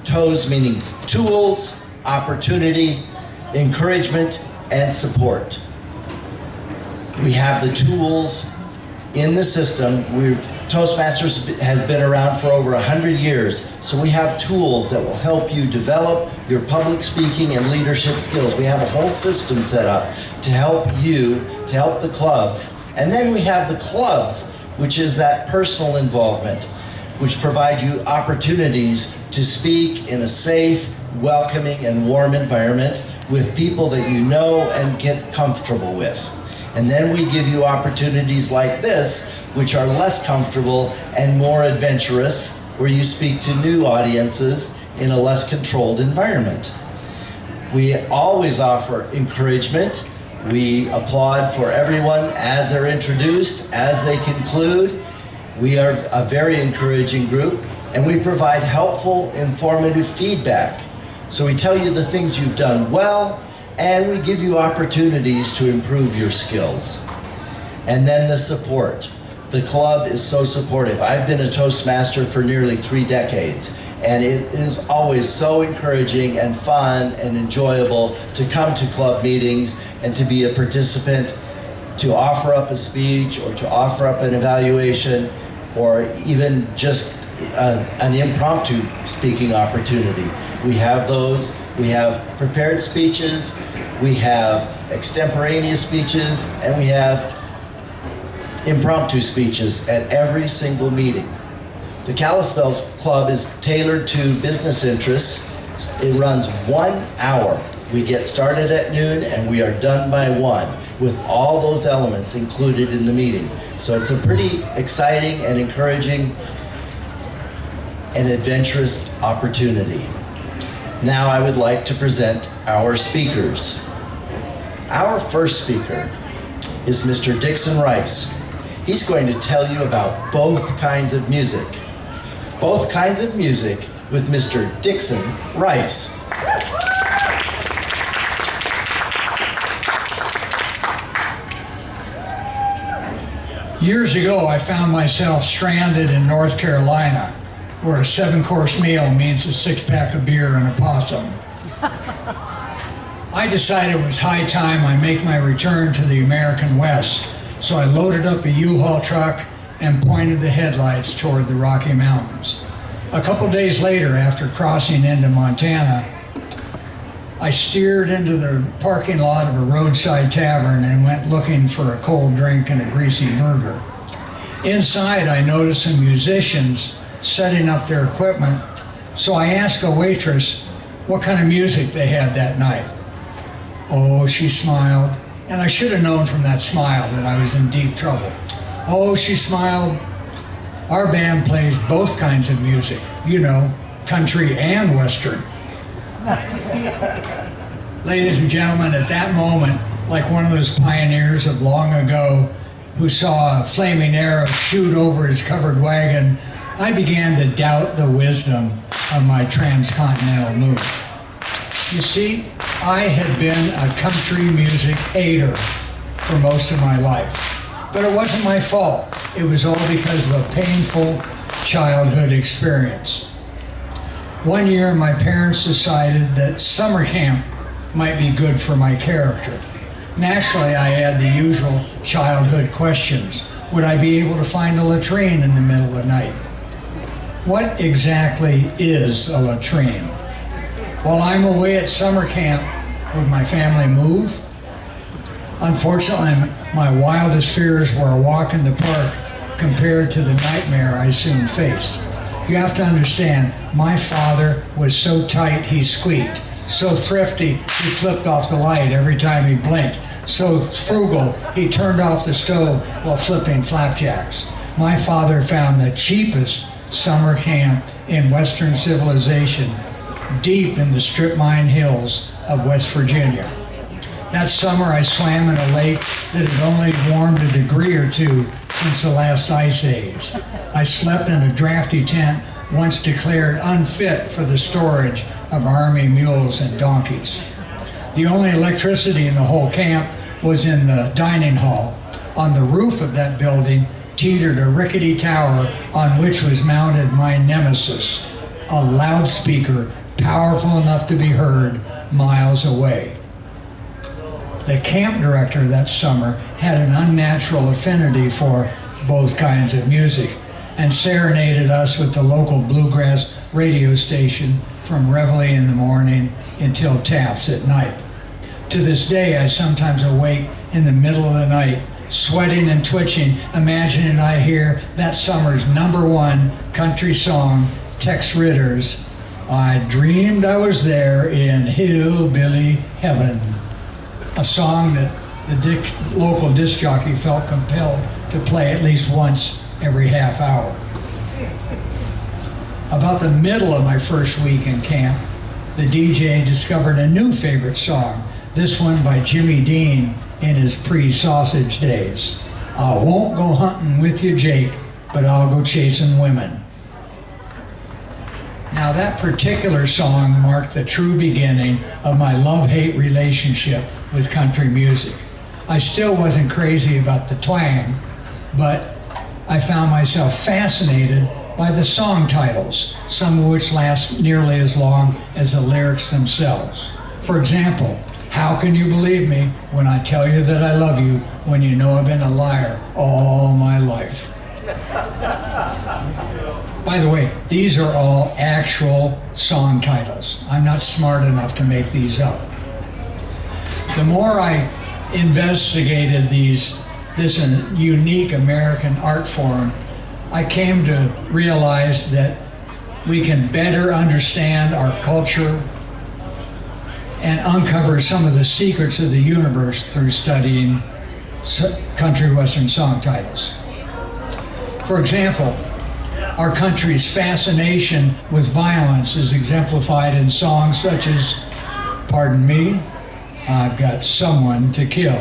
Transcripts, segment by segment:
TOES meaning tools, opportunity, encouragement, and support. We have the tools in the system. Toastmasters has been around for over 100 years, so we have tools that will help you develop your public speaking and leadership skills. We have a whole system set up to help you, to help the clubs. And then we have the clubs, which is that personal involvement, which provide you opportunities to speak in a safe, welcoming, and warm environment with people that you know and get comfortable with. And then we give you opportunities like this, which are less comfortable and more adventurous, where you speak to new audiences in a less controlled environment. We always offer encouragement. We applaud for everyone as they're introduced, as they conclude. We are a very encouraging group, and we provide helpful, informative feedback. So we tell you the things you've done well, and we give you opportunities to improve your skills. And then the support. The club is so supportive. I've been a Toastmaster for nearly 3 decades, and it is always so encouraging and fun and enjoyable to come to club meetings and to be a participant, to offer up a speech or to offer up an evaluation, or even just an impromptu speaking opportunity. We have those. We have prepared speeches, we have extemporaneous speeches, and we have impromptu speeches at every single meeting. The Kalispell Club is tailored to business interests. It runs 1 hour. We get started at noon and we are done by 1, with all those elements included in the meeting. So it's a pretty exciting and encouraging and adventurous opportunity. Now I would like to present our speakers. Our first speaker is Mr. Dixon Rice. He's going to tell you about both kinds of music. Both kinds of music with Mr. Dixon Rice. Years ago, I found myself stranded in North Carolina, where a 7-course meal means a 6-pack of beer and a possum. I decided it was high time I make my return to the American West, so I loaded up a U-Haul truck and pointed the headlights toward the Rocky Mountains. A couple days later, after crossing into Montana, I steered into the parking lot of a roadside tavern and went looking for a cold drink and a greasy burger. Inside, I noticed some musicians setting up their equipment, so I asked a waitress what kind of music they had that night. Oh, she smiled, and I should have known from that smile that I was in deep trouble. Oh, she smiled. Our band plays both kinds of music, you know, country and western. Ladies and gentlemen, at that moment, like one of those pioneers of long ago who saw a flaming arrow shoot over his covered wagon, I began to doubt the wisdom of my transcontinental move. You see, I had been a country music hater for most of my life, but it wasn't my fault. It was all because of a painful childhood experience. One year, my parents decided that summer camp might be good for my character. Naturally, I had the usual childhood questions. Would I be able to find a latrine in the middle of the night? What exactly is a latrine? While I'm away at summer camp, would my family move? Unfortunately, my wildest fears were a walk in the park compared to the nightmare I soon faced. You have to understand, my father was so tight he squeaked, so thrifty he flipped off the light every time he blinked, so frugal he turned off the stove while flipping flapjacks. My father found the cheapest summer camp in Western civilization deep in the strip mine hills of West Virginia. That summer I swam in a lake that had only warmed a degree or two since the last ice age. I slept in a drafty tent once declared unfit for the storage of army mules and donkeys. The only electricity in the whole camp was in the dining hall. On the roof of that building teetered a rickety tower on which was mounted my nemesis, a loudspeaker powerful enough to be heard miles away. The camp director that summer had an unnatural affinity for both kinds of music and serenaded us with the local bluegrass radio station from reveille in the morning until taps at night. To this day, I sometimes awake in the middle of the night, sweating and twitching, imagining I hear that summer's #1 country song, Tex Ritter's "I Dreamed I Was There in Hillbilly Heaven," a song that the local disc jockey felt compelled to play at least once every half hour. About the middle of my first week in camp, the DJ discovered a new favorite song, this one by Jimmy Dean in his pre-sausage days. "I won't go hunting with you, Jake, but I'll go chasing women." Now that particular song marked the true beginning of my love-hate relationship with country music. I still wasn't crazy about the twang, but I found myself fascinated by the song titles, some of which last nearly as long as the lyrics themselves. For example, "How can you believe me when I tell you that I love you when you know I've been a liar all my life?" By the way, these are all actual song titles. I'm not smart enough to make these up. The more I investigated this unique American art form, I came to realize that we can better understand our culture and uncover some of the secrets of the universe through studying country western song titles. For example, our country's fascination with violence is exemplified in songs such as "Pardon Me, I've Got Someone to Kill."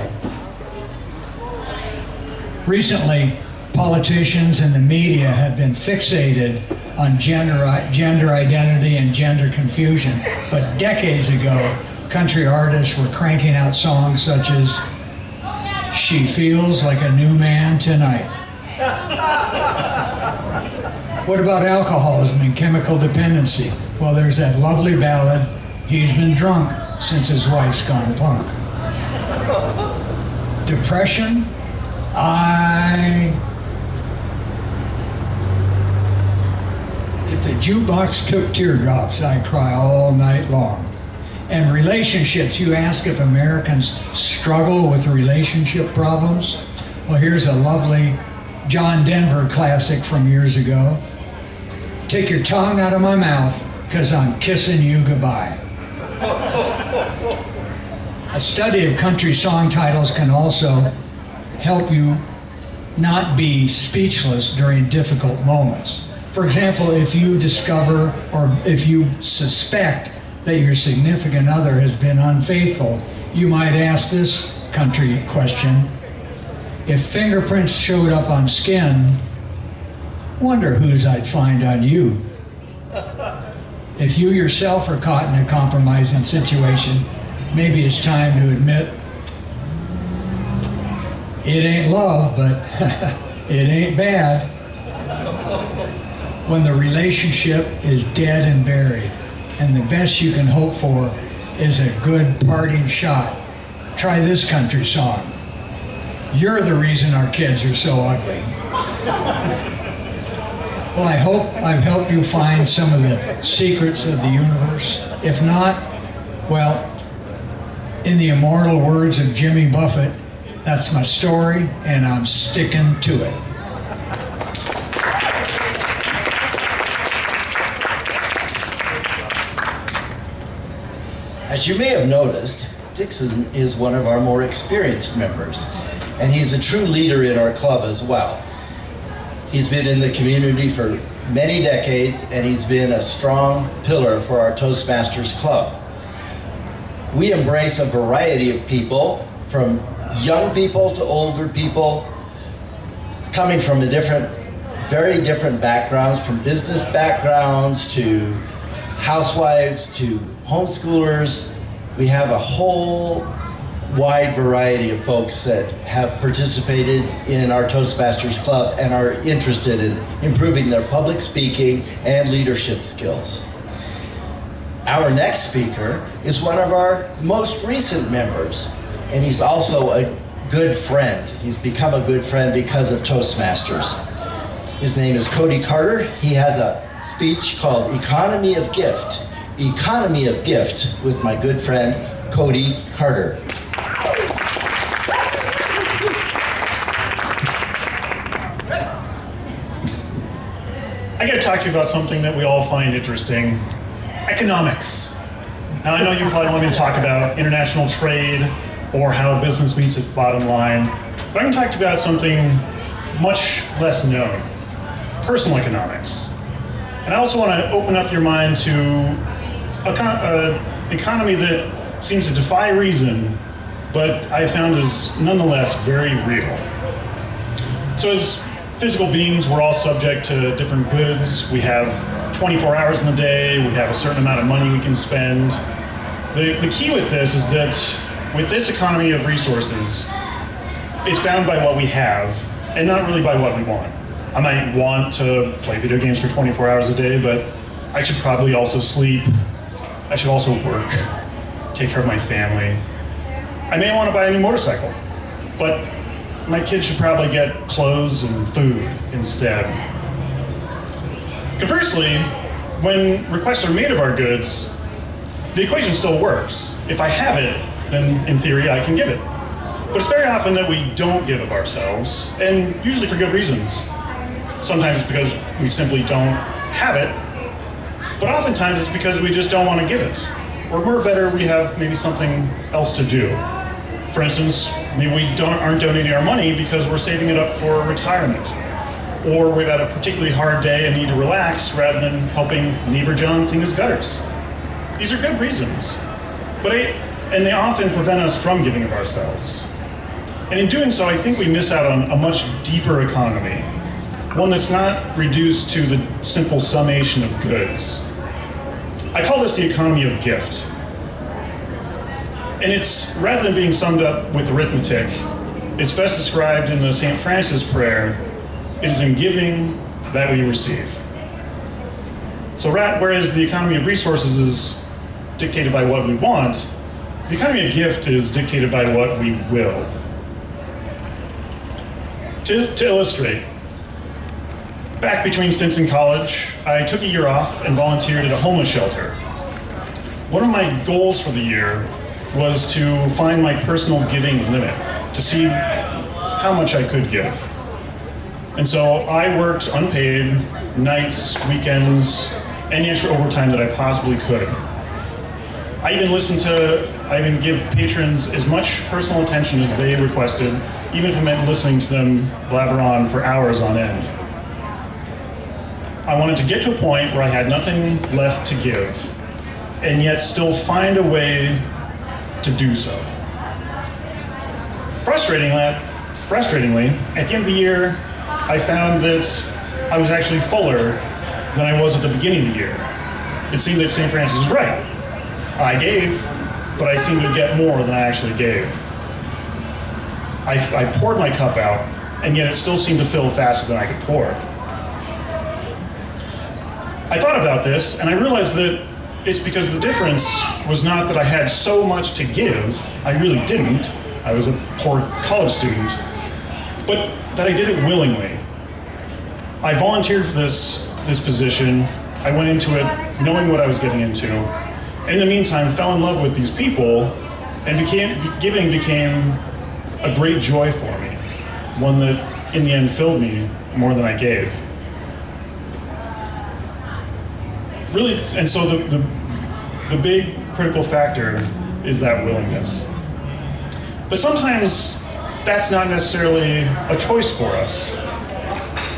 Recently, politicians and the media have been fixated on gender identity and gender confusion, but decades ago, country artists were cranking out songs such as "She Feels Like a New Man Tonight." What about alcoholism and chemical dependency? Well, there's that lovely ballad, "He's Been Drunk Since His Wife's Gone Punk." Depression? If the jukebox took teardrops, I'd cry all night long. And relationships, you ask if Americans struggle with relationship problems? Well, here's a lovely John Denver classic from years ago. "Take your tongue out of my mouth, 'cause I'm kissing you goodbye." A study of country song titles can also help you not be speechless during difficult moments. For example, if you discover or if you suspect that your significant other has been unfaithful, you might ask this country question: "If fingerprints showed up on skin, wonder whose I'd find on you." If you yourself are caught in a compromising situation, maybe it's time to admit, it ain't love, but it ain't bad. When the relationship is dead and buried, and the best you can hope for is a good parting shot, try this country song. "You're the reason our kids are so ugly." Well, I hope I've helped you find some of the secrets of the universe. If not, well, in the immortal words of Jimmy Buffett, that's my story, and I'm sticking to it. As you may have noticed, Dixon is one of our more experienced members, and he's a true leader in our club as well. He's been in the community for many decades, and he's been a strong pillar for our Toastmasters club. We embrace a variety of people, from young people to older people, coming from very different backgrounds, from business backgrounds to housewives to homeschoolers. We have a whole wide variety of folks that have participated in our Toastmasters Club and are interested in improving their public speaking and leadership skills. Our next speaker is one of our most recent members, and he's also a good friend. He's become a good friend because of Toastmasters. His name is Cody Carter. He has a speech called Economy of Gift. Economy of Gift with my good friend, Cody Carter. I got to talk to you about something that we all find interesting, economics. Now I know you probably want me to talk about international trade or how business meets its bottom line, but I'm going to talk to you about something much less known, personal economics. And I also want to open up your mind to an economy that seems to defy reason, but I found is nonetheless very real. So as physical beings, we're all subject to different goods. We have 24 hours in the day. We have a certain amount of money we can spend. The key with this is that with this economy of resources, it's bound by what we have and not really by what we want. I might want to play video games for 24 hours a day, but I should probably also sleep. I should also work, take care of my family. I may want to buy a new motorcycle, but my kids should probably get clothes and food instead. Conversely, when requests are made of our goods, the equation still works. If I have it, then in theory I can give it. But it's very often that we don't give of ourselves, and usually for good reasons. Sometimes it's because we simply don't have it, but oftentimes it's because we just don't want to give it. Or we're better, we have maybe something else to do. For instance, maybe we aren't donating our money because we're saving it up for retirement. Or we've had a particularly hard day and need to relax rather than helping neighbor John clean his gutters. These are good reasons, and they often prevent us from giving of ourselves. And in doing so, I think we miss out on a much deeper economy, one that's not reduced to the simple summation of goods. I call this the economy of gift. And it's, rather than being summed up with arithmetic, it's best described in the St. Francis prayer, it is in giving that we receive. So whereas the economy of resources is dictated by what we want, the economy of gift is dictated by what we will. To illustrate, back between stints in college, I took a year off and volunteered at a homeless shelter. One of my goals for the year was to find my personal giving limit, to see how much I could give. And so I worked unpaid, nights, weekends, any extra overtime that I possibly could. I even give patrons as much personal attention as they requested, even if it meant listening to them blabber on for hours on end. I wanted to get to a point where I had nothing left to give, and yet still find a way to do so. Frustratingly, at the end of the year, I found that I was actually fuller than I was at the beginning of the year. It seemed that St. Francis was right. I gave, but I seemed to get more than I actually gave. I poured my cup out, and yet it still seemed to fill faster than I could pour. I thought about this, and I realized that it's because the difference was not that I had so much to give, I really didn't, I was a poor college student, but that I did it willingly. I volunteered for this position, I went into it knowing what I was getting into, and in the meantime fell in love with these people, and giving became a great joy for me, one that in the end filled me more than I gave. Really, and so the big critical factor is that willingness. But sometimes that's not necessarily a choice for us.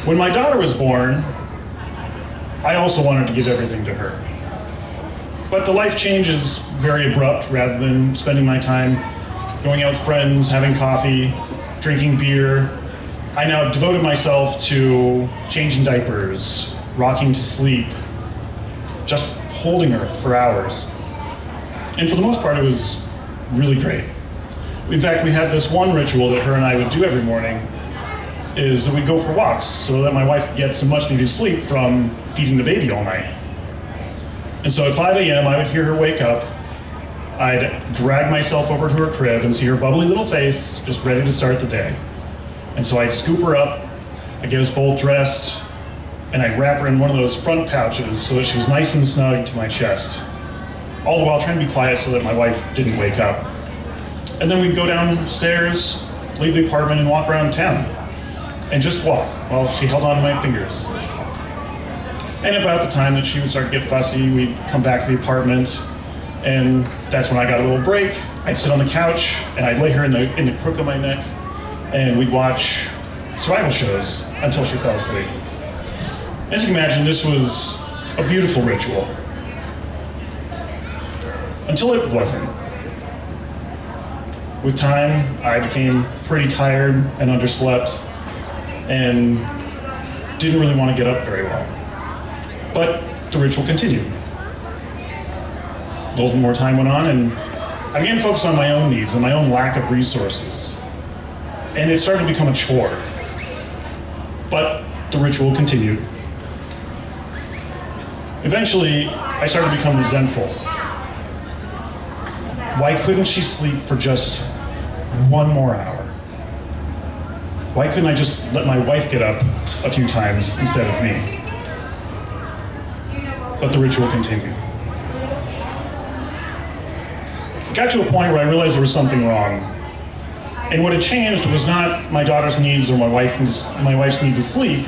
When my daughter was born, I also wanted to give everything to her. But the life change is very abrupt. Rather than spending my time going out with friends, having coffee, drinking beer, I now devoted myself to changing diapers, rocking to sleep, just holding her for hours. And for the most part, it was really great. It In fact, we had this one ritual that her and I would do every morning, is that we'd go for walks so that my wife could get some much needed sleep from feeding the baby all night. And so at 5 a.m. I would hear her wake up, I'd drag myself over to her crib and see her bubbly little face, just ready to start the day. And so I'd scoop her up, I'd get us both dressed, and I'd wrap her in one of those front pouches so that she was nice and snug to my chest. All the while trying to be quiet so that my wife didn't wake up. And then we'd go downstairs, leave the apartment, and walk around town. And just walk while she held on to my fingers. And about the time that she would start to get fussy, we'd come back to the apartment, and that's when I got a little break. I'd sit on the couch, and I'd lay her in the crook of my neck, and we'd watch survival shows until she fell asleep. As you can imagine, this was a beautiful ritual. Until it wasn't. With time, I became pretty tired and underslept, and didn't really want to get up very well. But the ritual continued. A little more time went on, and I began to focus on my own needs and my own lack of resources. And it started to become a chore. But the ritual continued. Eventually, I started to become resentful. Why couldn't she sleep for just 1 more hour? Why couldn't I just let my wife get up a few times instead of me? But the ritual continued. It got to a point where I realized there was something wrong. And what had changed was not my daughter's needs or my wife's need to sleep.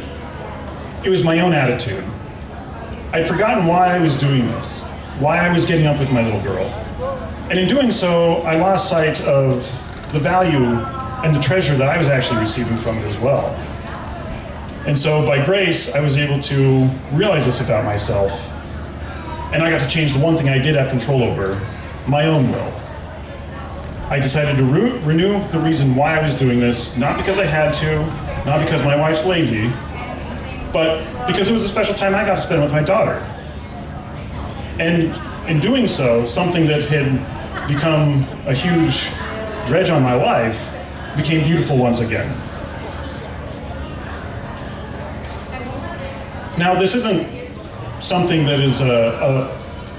It was my own attitude. I'd forgotten why I was doing this, why I was getting up with my little girl. And in doing so, I lost sight of the value and the treasure that I was actually receiving from it as well. And so by grace, I was able to realize this about myself. And I got to change the one thing I did have control over, my own will. I decided to renew the reason why I was doing this, not because I had to, not because my wife's lazy, but because it was a special time I got to spend with my daughter. And in doing so, something that had become a huge dredge on my life became beautiful once again. Now, this isn't something that is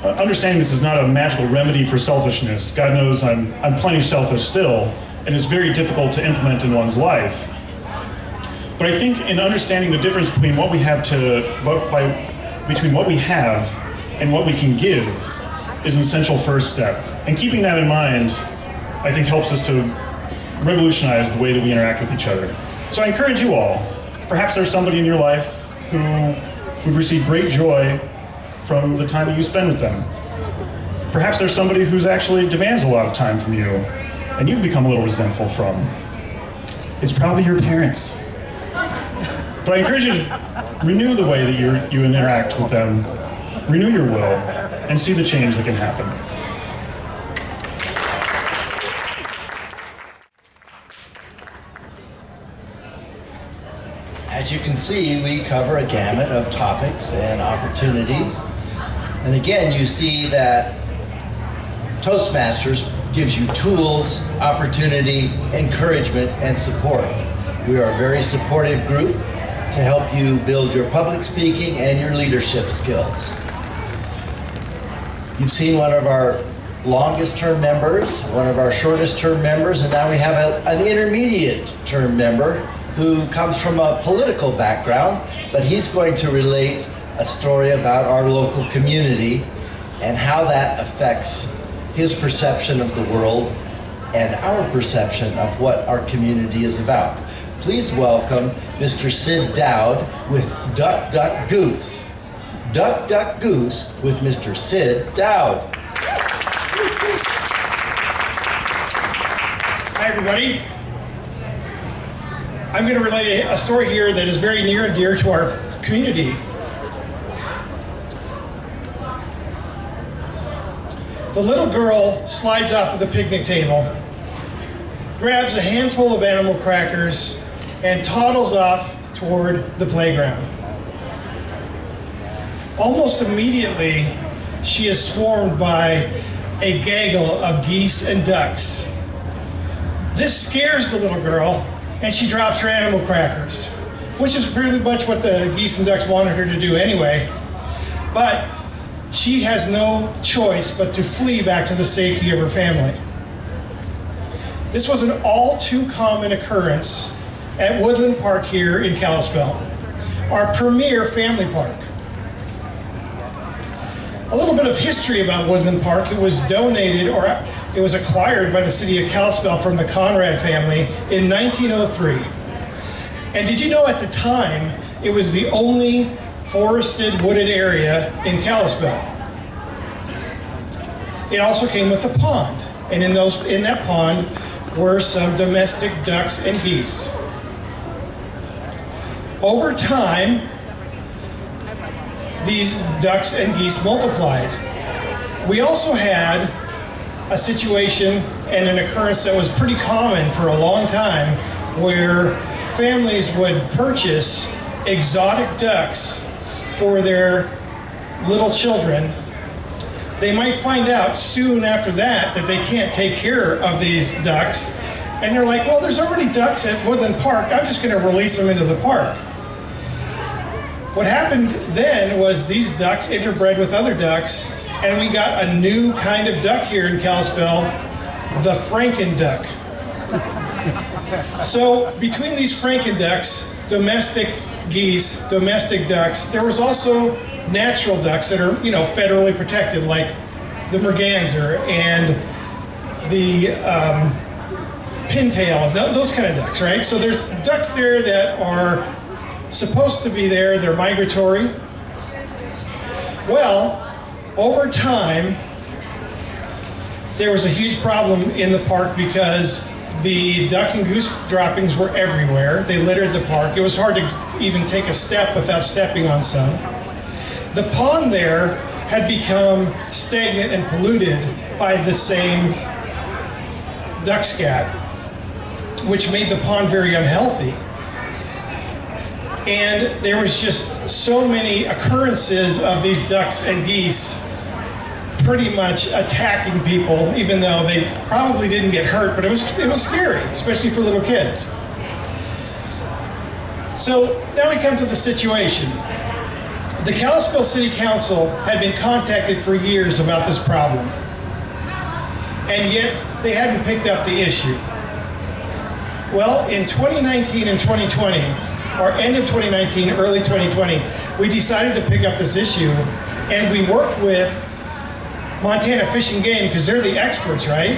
understanding this is not a magical remedy for selfishness. God knows I'm plenty selfish still, and it's very difficult to implement in one's life. But I think in understanding the difference between what we have between what we have and what we can give is an essential first step. And keeping that in mind, I think helps us to revolutionize the way that we interact with each other. So I encourage you all, perhaps there's somebody in your life who would receive great joy from the time that you spend with them. Perhaps there's somebody who's actually demands a lot of time from you, and you've become a little resentful from. It's probably your parents. But I encourage you to renew the way that you interact with them, renew your will, and see the change that can happen. As you can see, we cover a gamut of topics and opportunities. And again, you see that Toastmasters gives you tools, opportunity, encouragement, and support. We are a very supportive group to help you build your public speaking and your leadership skills. You've seen one of our longest term members, one of our shortest term members, and now we have an intermediate term member who comes from a political background, but he's going to relate a story about our local community and how that affects his perception of the world and our perception of what our community is about. Please welcome Mr. Sid Dowd with Duck, Duck, Goose. Duck, Duck, Goose with Mr. Sid Dowd. Hi, everybody. I'm going to relate a story here that is very near and dear to our community. The little girl slides off of the picnic table, grabs a handful of animal crackers, and toddles off toward the playground. Almost immediately, she is swarmed by a gaggle of geese and ducks. This scares the little girl, and she drops her animal crackers, which is pretty much what the geese and ducks wanted her to do anyway. But she has no choice but to flee back to the safety of her family. This was an all too common occurrence at Woodland Park here in Kalispell, our premier family park. A little bit of history about Woodland Park. It was donated, or it was acquired by the city of Kalispell from the Conrad family in 1903. And did you know at the time, it was the only forested, wooded area in Kalispell. It also came with a pond, and in that pond were some domestic ducks and geese. Over time, these ducks and geese multiplied. We also had a situation and an occurrence that was pretty common for a long time, where families would purchase exotic ducks for their little children. They might find out soon after that they can't take care of these ducks, and they're like, well, there's already ducks at Woodland Park, I'm just going to release them into the park. What happened then was these ducks interbred with other ducks, and we got a new kind of duck here in Kalispell, the Franken duck. So between these Franken ducks, domestic geese, domestic ducks, there was also natural ducks that are, federally protected, like the merganser and the pintail, those kind of ducks, right? So there's ducks there that are supposed to be there, they're migratory. Well, over time, there was a huge problem in the park because the duck and goose droppings were everywhere. They littered the park. It was hard to even take a step without stepping on some. The pond there had become stagnant and polluted by the same duck scat, which made the pond very unhealthy. And there was just so many occurrences of these ducks and geese pretty much attacking people, even though they probably didn't get hurt, but it was scary, especially for little kids. So now we come to the situation. The Kalispell City Council had been contacted for years about this problem, and yet they hadn't picked up the issue. Well, in 2019 and 2020, or end of 2019, early 2020, we decided to pick up this issue, and we worked with Montana Fish and Game, because they're the experts, right?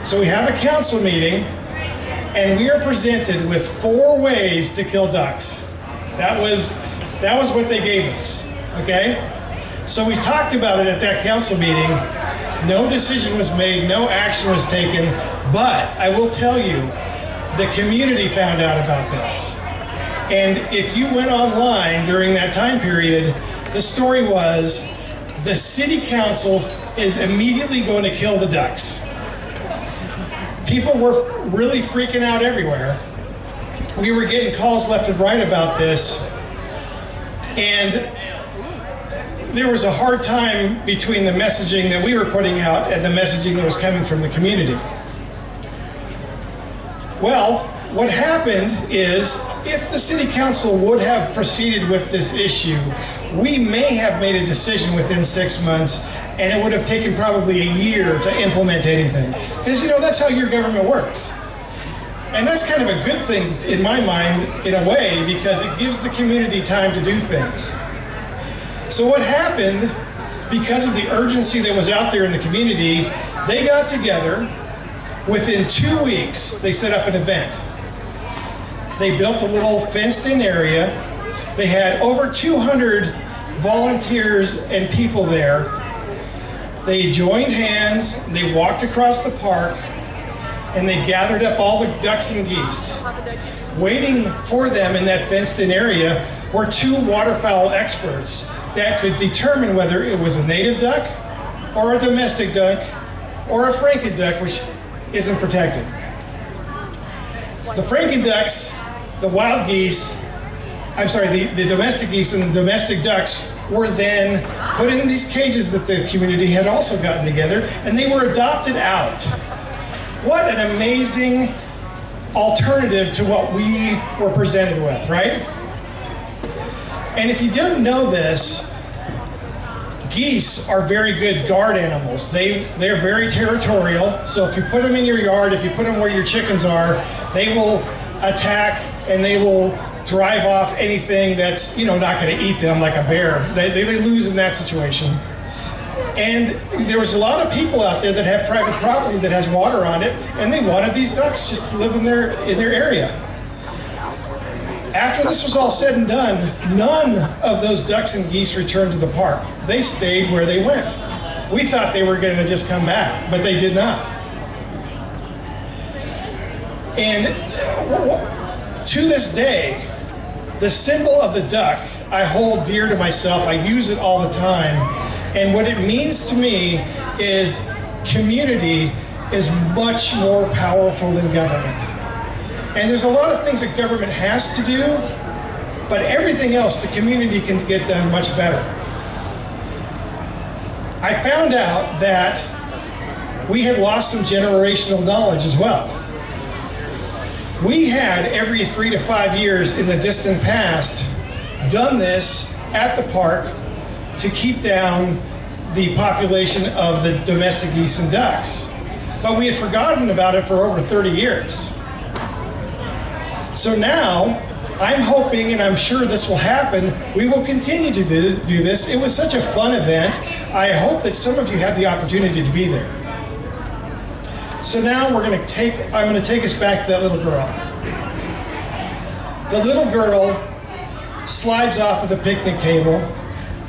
So we have a council meeting, and we are presented with 4 ways to kill ducks. That was what they gave us, okay? So we talked about it at that council meeting. No decision was made, no action was taken, but I will tell you, the community found out about this. And if you went online during that time period, the story was the city council is immediately going to kill the ducks. People were really freaking out everywhere. We were getting calls left and right about this, and there was a hard time between the messaging that we were putting out and the messaging that was coming from the community. Well, what happened is, if the city council would have proceeded with this issue, we may have made a decision within 6 months, and it would have taken probably a year to implement anything. Because, that's how your government works. And that's kind of a good thing in my mind, in a way, because it gives the community time to do things. So what happened, because of the urgency that was out there in the community, they got together. Within 2 weeks, they set up an event. They built a little fenced-in area. They had over 200 volunteers and people there. They joined hands, they walked across the park, and they gathered up all the ducks and geese. Waiting for them in that fenced-in area were 2 waterfowl experts that could determine whether it was a native duck, or a domestic duck, or a Franken duck, which isn't protected. The Franken ducks, the wild geese, the domestic geese and the domestic ducks were then put in these cages that the community had also gotten together, and they were adopted out. What an amazing alternative to what we were presented with, right? And if you didn't know this, geese are very good guard animals. They're very territorial. So if you put them in your yard, if you put them where your chickens are, they will attack and they will drive off anything that's not going to eat them, like a bear. They lose in that situation. And there was a lot of people out there that have private property that has water on it, and they wanted these ducks just to live in their area. After this was all said and done, none of those ducks and geese returned to the park. They stayed where they went. We thought they were going to just come back, but they did not. And to this day, the symbol of the duck I hold dear to myself. I use it all the time. And what it means to me is community is much more powerful than government. And there's a lot of things that government has to do, but everything else the community can get done much better. I found out that we had lost some generational knowledge as well. We had every 3 to 5 years in the distant past done this at the park to keep down the population of the domestic geese and ducks. But we had forgotten about it for over 30 years. So now, I'm hoping, and I'm sure this will happen, we will continue to do this. It was such a fun event. I hope that some of you had the opportunity to be there. So now I'm going to take us back to that little girl. The little girl slides off of the picnic table,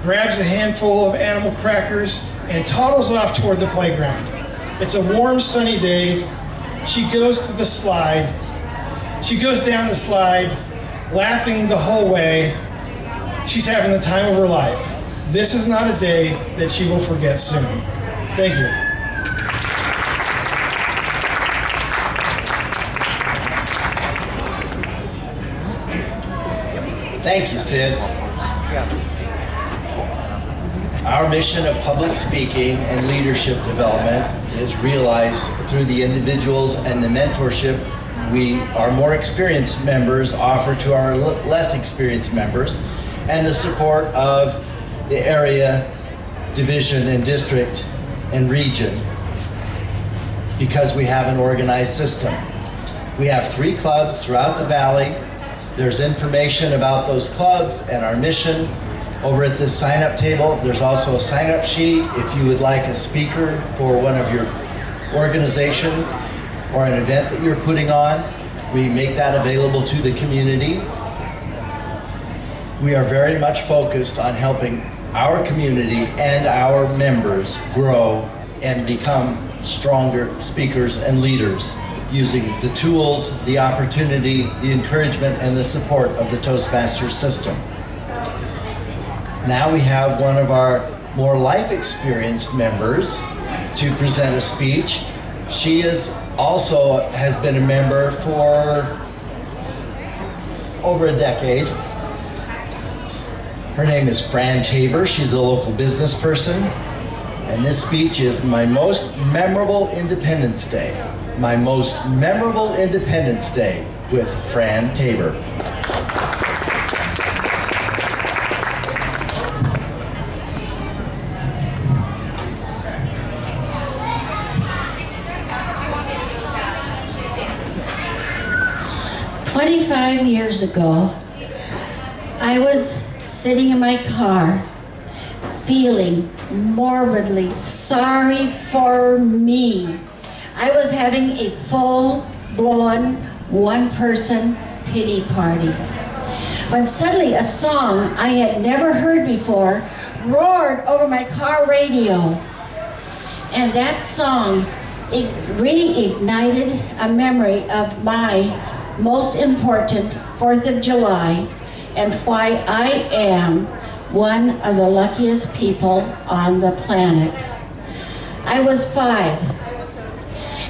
grabs a handful of animal crackers, and toddles off toward the playground. It's a warm, sunny day. She goes to the slide. She goes down the slide, laughing the whole way. She's having the time of her life. This is not a day that she will forget soon. Thank you. Thank you, Sid. Our mission of public speaking and leadership development is realized through the individuals and the mentorship our more experienced members offer to our less experienced members, and the support of the area, division, and district and region, because we have an organized system. We have 3 clubs throughout the valley. There's information about those clubs and our mission over at this sign-up table. There's also a sign-up sheet if you would like a speaker for one of your organizations or an event that you're putting on. We make that available to the community. We are very much focused on helping our community and our members grow and become stronger speakers and leaders using the tools, the opportunity, the encouragement, and the support of the Toastmasters system. Now we have one of our more life experienced members to present a speech. She also has been a member for over a decade. Her name is Fran Tabor. She's a local business person. And this speech is My Most Memorable Independence Day. My Most Memorable Independence Day with Fran Tabor. "25 years ago, I was sitting in my car feeling morbidly sorry for me. I was having a full-blown, one-person pity party, when suddenly a song I had never heard before roared over my car radio. And that song, it reignited a memory of my most important 4th of July and why I am one of the luckiest people on the planet. I was 5,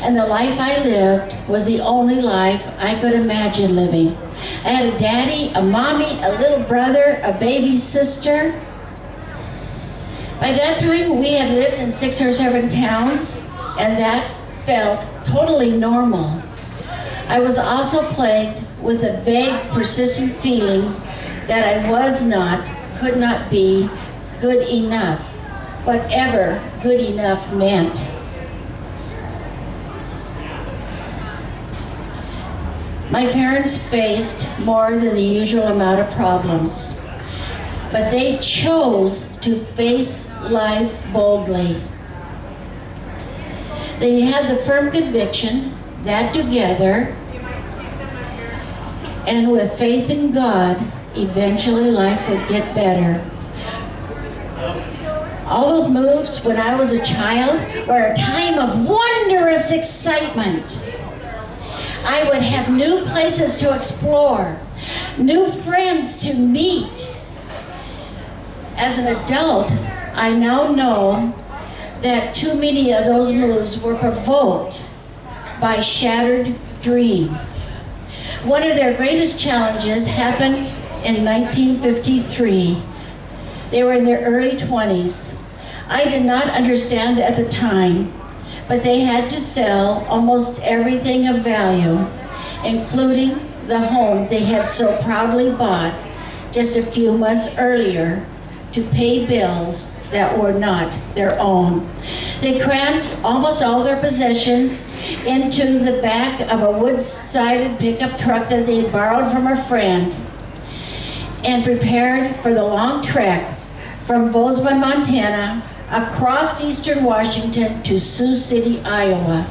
and the life I lived was the only life I could imagine living. I had a daddy, a mommy, a little brother, a baby sister. By that time, we had lived in 6 or 7 towns, and that felt totally normal. I was also plagued with a vague, persistent feeling that I was not, could not be good enough, whatever good enough meant. My parents faced more than the usual amount of problems, but they chose to face life boldly. They had the firm conviction that together and with faith in God, eventually life would get better. All those moves when I was a child were a time of wondrous excitement. I would have new places to explore, new friends to meet. As an adult, I now know that too many of those moves were provoked by shattered dreams. One of their greatest challenges happened in 1953. They were in their early 20s. I did not understand at the time, but they had to sell almost everything of value, including the home they had so proudly bought just a few months earlier, to pay bills that were not their own. They crammed almost all their possessions into the back of a wood-sided pickup truck that they had borrowed from a friend and prepared for the long trek from Bozeman, Montana, across eastern Washington to Sioux City, Iowa.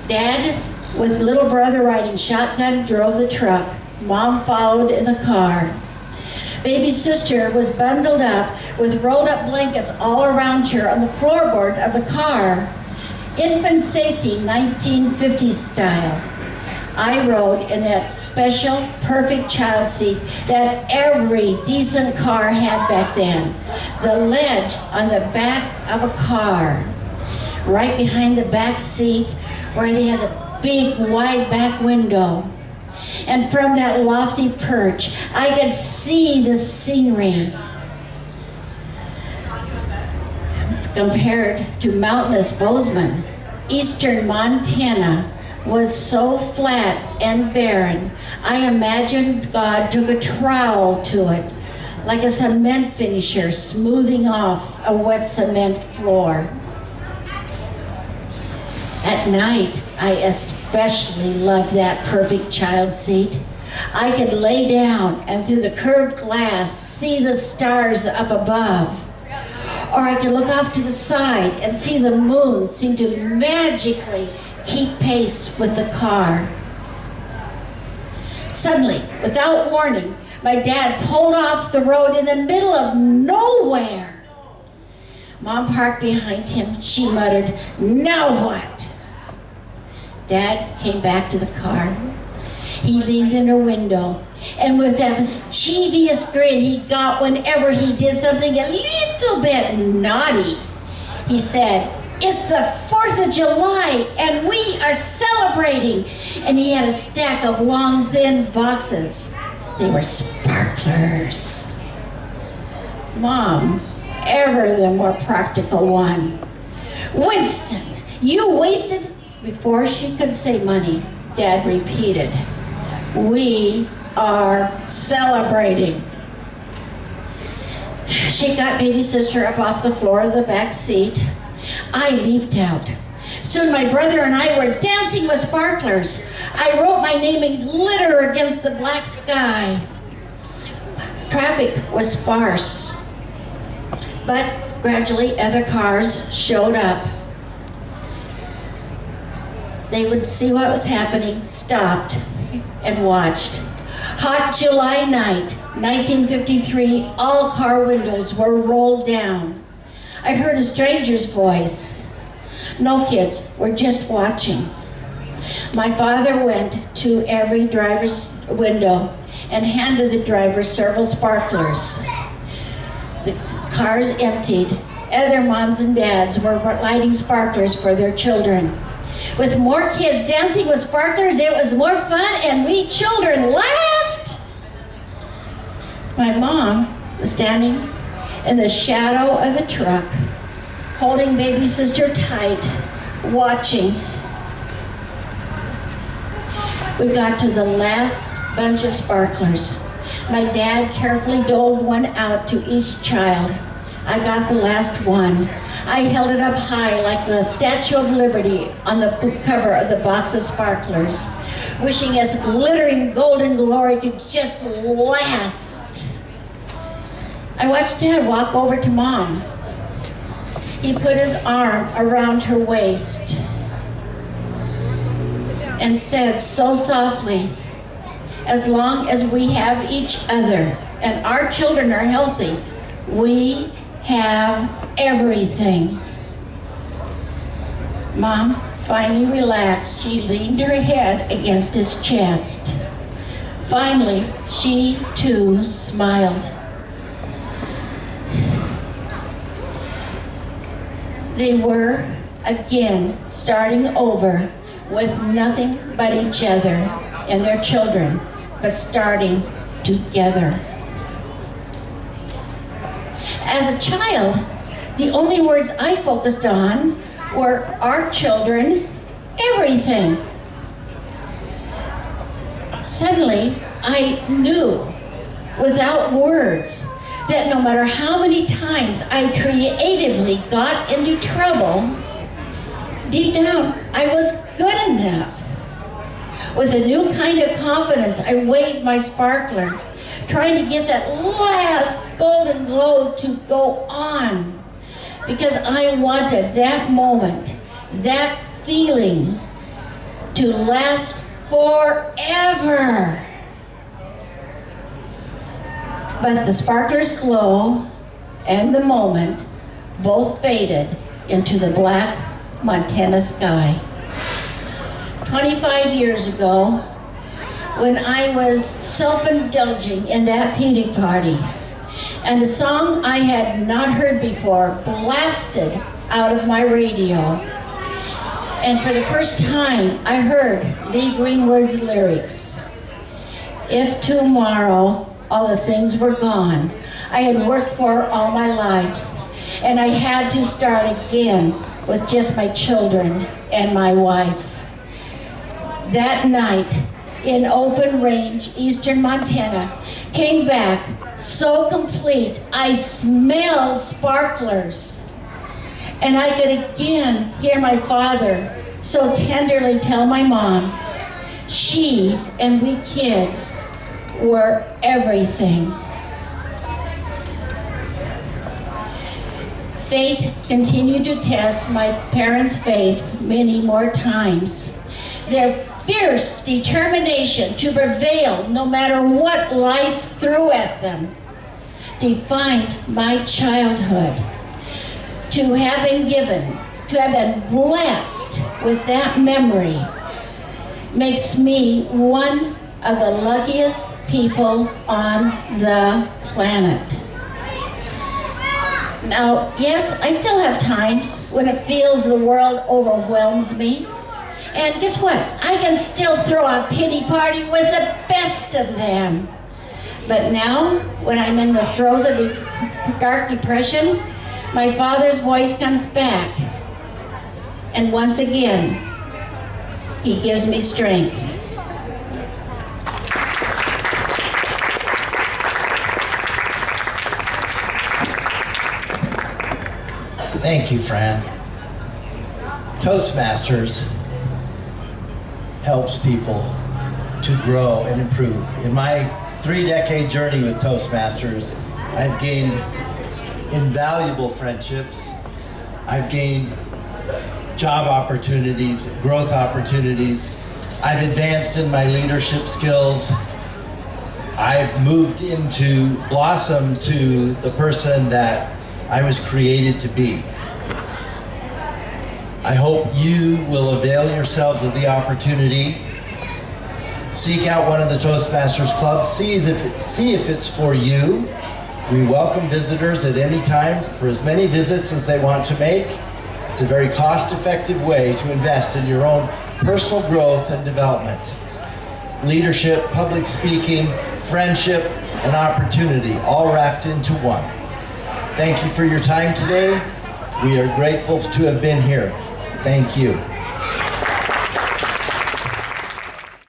Dad, with little brother riding shotgun, drove the truck. Mom followed in the car. Baby sister was bundled up with rolled up blankets all around her on the floorboard of the car. Infant safety, 1950s style. I rode in that special, perfect child seat that every decent car had back then. The ledge on the back of a car. Right behind the back seat where they had the big wide back window. And from that lofty perch, I could see the scenery. Compared to mountainous Bozeman, eastern Montana was so flat and barren, I imagined God took a trowel to it, like a cement finisher smoothing off a wet cement floor. At night, I especially loved that perfect child seat. I could lay down and through the curved glass see the stars up above. Or I could look off to the side and see the moon seem to magically keep pace with the car. Suddenly, without warning, my dad pulled off the road in the middle of nowhere. Mom parked behind him. She muttered, "Now what?" Dad came back to the car. He leaned in her window, and with that mischievous grin he got whenever he did something a little bit naughty, he said, "It's the 4th of July, and we are celebrating." And he had a stack of long, thin boxes. They were sparklers. Mom, ever the more practical one. "Winston, you wasted..." Before she could say money, Dad repeated, "We are celebrating." She got baby sister up off the floor of the back seat. I leaped out. Soon my brother and I were dancing with sparklers. I wrote my name in glitter against the black sky. Traffic was sparse, but gradually other cars showed up. They would see what was happening, stopped, and watched. Hot July night, 1953, all car windows were rolled down. I heard a stranger's voice. No kids, were just watching. My father went to every driver's window and handed the driver several sparklers. The cars emptied. Other moms and dads were lighting sparklers for their children. With more kids dancing with sparklers, it was more fun, and we children laughed. My mom was standing in the shadow of the truck, holding baby sister tight, watching. We got to the last bunch of sparklers. My dad carefully doled one out to each child. I got the last one. I held it up high like the Statue of Liberty on the cover of the box of sparklers, wishing its glittering golden glory could just last. I watched Dad walk over to Mom. He put his arm around her waist and said so softly, "As long as we have each other and our children are healthy, we have everything." Mom finally relaxed. She leaned her head against his chest. Finally, she too smiled. They were again starting over with nothing but each other and their children, but starting together. As a child, the only words I focused on were our children, everything. Suddenly, I knew without words that no matter how many times I creatively got into trouble, deep down, I was good enough. With a new kind of confidence, I waved my sparkler, trying to get that last golden glow to go on, because I wanted that moment, that feeling, to last forever. But the sparkler's glow and the moment both faded into the black Montana sky. 25 years ago, when I was self-indulging in that pity party, and a song I had not heard before blasted out of my radio. And for the first time, I heard Lee Greenwood's lyrics. If tomorrow all the things were gone I had worked for all my life, and I had to start again with just my children and my wife. That night, in open range, eastern Montana, came back so complete, I smelled sparklers. And I could again hear my father so tenderly tell my mom, she and we kids were everything. Fate continued to test my parents' faith many more times. Their fierce determination to prevail no matter what life threw at them defined my childhood. To have been blessed with that memory makes me one of the luckiest people on the planet. Now, yes, I still have times when it feels the world overwhelms me. And guess what? I can still throw a pity party with the best of them. But now, when I'm in the throes of the dark depression, my father's voice comes back. And once again, he gives me strength. Thank you, Fran. Toastmasters helps people to grow and improve. In my 3-decade journey with Toastmasters, I've gained invaluable friendships. I've gained job opportunities, growth opportunities. I've advanced in my leadership skills. I've moved into, blossomed to the person that I was created to be. I hope you will avail yourselves of the opportunity. Seek out one of the Toastmasters clubs. See if it's for you. We welcome visitors at any time for as many visits as they want to make. It's a very cost-effective way to invest in your own personal growth and development. Leadership, public speaking, friendship, and opportunity, all wrapped into one. Thank you for your time today. We are grateful to have been here. Thank you.